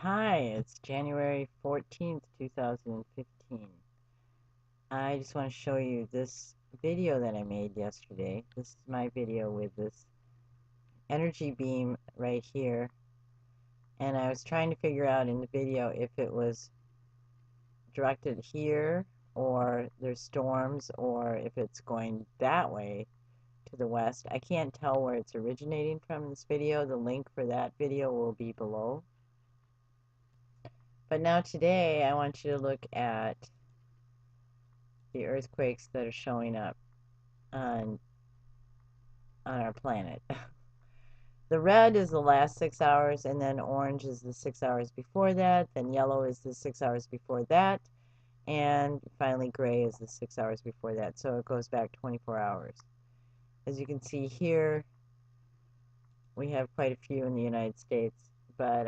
Hi, it's January 14th, 2015. I just want to show you this video that I made yesterday. This is my video with this energy beam right here. And I was trying to figure out in the video if it was directed here or there's storms or if it's going that way to the west. I can't tell where it's originating from in this video. The link for that video will be below. But now today I want you to look at the earthquakes that are showing up on our planet. The red is the last 6 hours, and then orange is the 6 hours before that, then yellow is the 6 hours before that, and finally gray is the 6 hours before that. So it goes back 24 hours. As you can see here, we have quite a few in the United States, but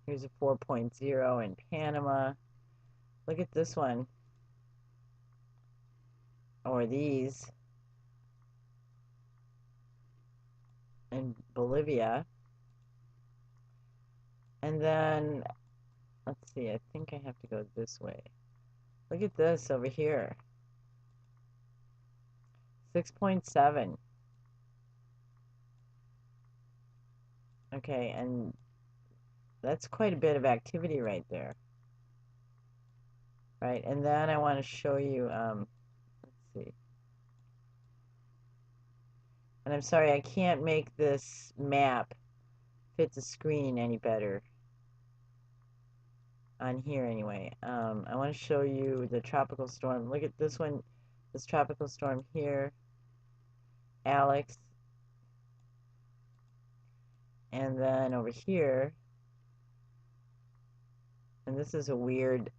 here's a 4.0 in Panama. Look at this one, or these in Bolivia. And then, let's see, I think I have to go this way. Look at this over here. 6.7. Okay, and that's quite a bit of activity right there. Right, and then I want to show you, let's see. And I'm sorry, I can't make this map fit the screen any better. On here anyway. I want to show you the tropical storm. Look at this one, this tropical storm here. Alex. And then over here, and this is a weird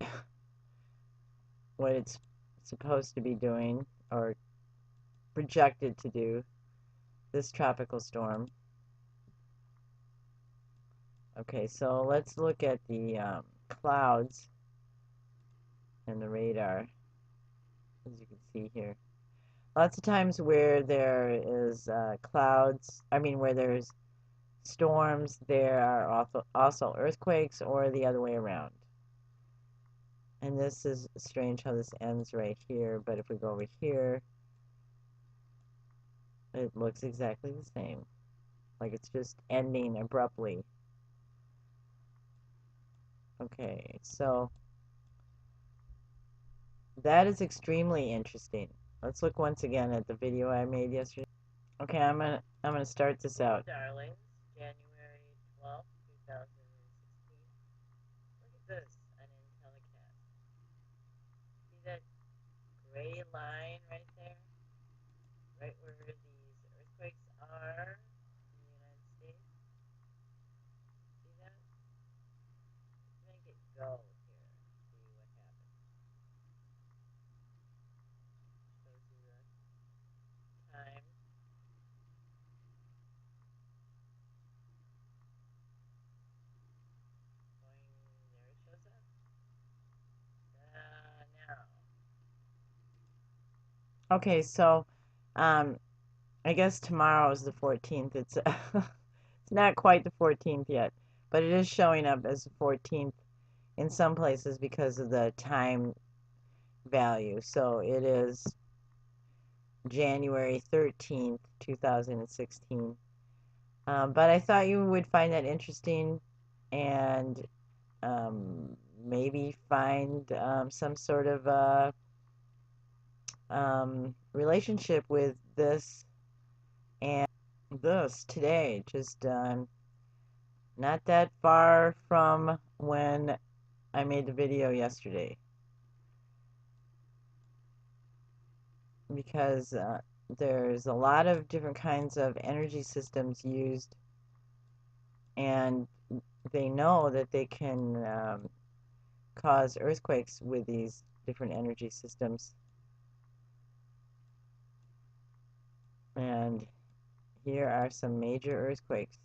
what it's supposed to be doing or projected to do, this tropical storm. Okay, so let's look at the clouds and the radar, as you can see here. Lots of times where there is clouds, where there's storms, there are also earthquakes, or the other way around. And this is strange how this ends right here, but if we go over here, it looks exactly the same. Like it's just ending abruptly. Okay, so that is extremely interesting. Let's look once again at the video I made yesterday. Okay, I'm gonna start this out. Darlings, January 12th, 2016. Look at this on IntelliCast. See that gray line right there? Right where these earthquakes are in the United States. See that? Let's make it go here. See what happens. Shows you the time. There it shows up. Now. Okay, so I guess tomorrow is the 14th. It's it's not quite the 14th yet, but it is showing up as the 14th in some places because of the time value. So it is January 13th, 2016. But I thought you would find that interesting and maybe find some sort of relationship with this and this today. Just not that far from when I made the video yesterday. Because there's a lot of different kinds of energy systems used, and they know that they can cause earthquakes with these different energy systems. And here are some major earthquakes.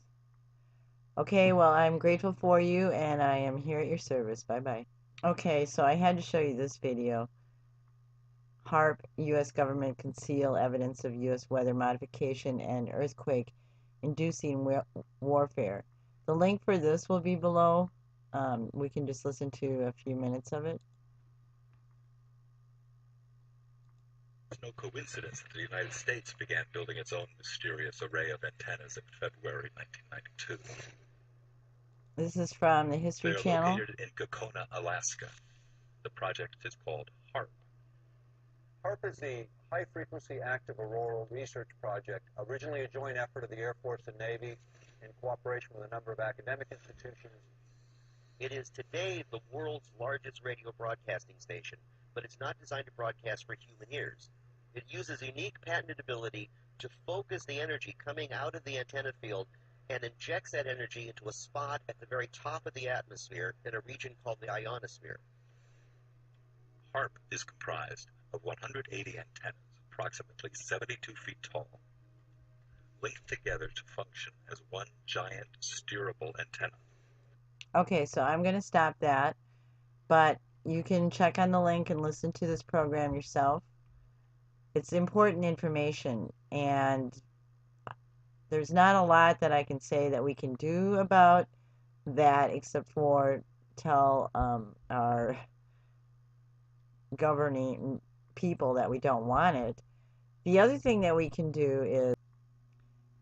Okay, well, I'm grateful for you, and I am here at your service. Bye-bye. Okay, so I had to show you this video. HAARP, U.S. government conceal evidence of U.S. weather modification and earthquake-inducing warfare. The link for this will be below. We can just listen to a few minutes of it. It's no coincidence that the United States began building its own mysterious array of antennas in February 1992. This is from the They History are Channel. located in Gakona, Alaska. The project is called HARP. HARP is the High Frequency Active Auroral Research Project, originally a joint effort of the Air Force and Navy in cooperation with a number of academic institutions. It is today the world's largest radio broadcasting station, but it's not designed to broadcast for human ears. It uses unique patented ability to focus the energy coming out of the antenna field and injects that energy into a spot at the very top of the atmosphere in a region called the ionosphere. HARP is comprised of 180 antennas, approximately 72 feet tall, linked together to function as one giant steerable antenna. Okay, so I'm going to stop that, but you can check on the link and listen to this program yourself. It's important information, and there's not a lot that I can say that we can do about that except for tell our governing people that we don't want it. The other thing that we can do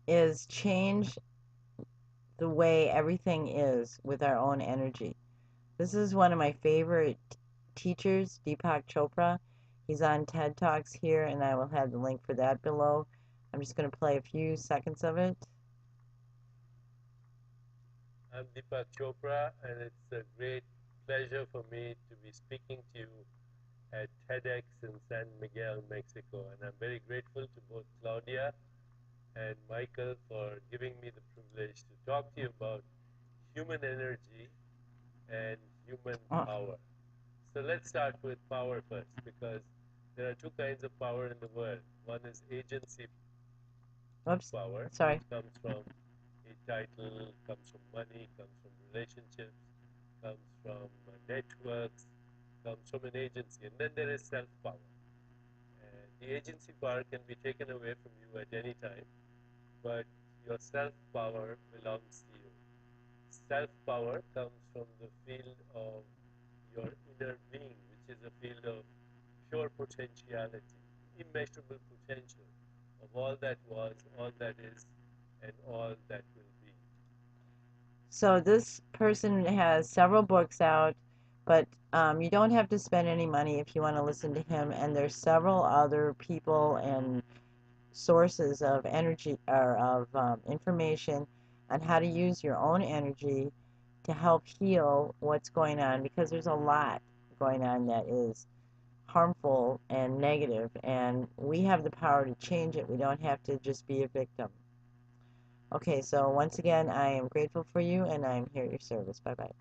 is change the way everything is with our own energy. This is one of my favorite teachers, Deepak Chopra. He's on TED Talks here, and I will have the link for that below. I'm just going to play a few seconds of it. I'm Deepak Chopra, and it's a great pleasure for me to be speaking to you at TEDx in San Miguel, Mexico. And I'm very grateful to both Claudia and Michael for giving me the privilege to talk to you about human energy and human power. So let's start with power first, because there are two kinds of power in the world. One is agency power. Sorry. It comes from a title, comes from money, comes from relationships, comes from networks, comes from an agency. And then there is self-power. And the agency power can be taken away from you at any time, but your self-power belongs to you. Self-power comes from the field of your inner being, which is a field of pure potentiality, immeasurable potential of all that was, all that is, and all that will be. So this person has several books out, but you don't have to spend any money if you want to listen to him. And there's several other people and sources of energy or of information on how to use your own energy to help heal what's going on, because there's a lot going on that is harmful and negative, and we have the power to change it. We don't have to just be a victim. Okay, so once again, I am grateful for you, and I'm here at your service. Bye-bye.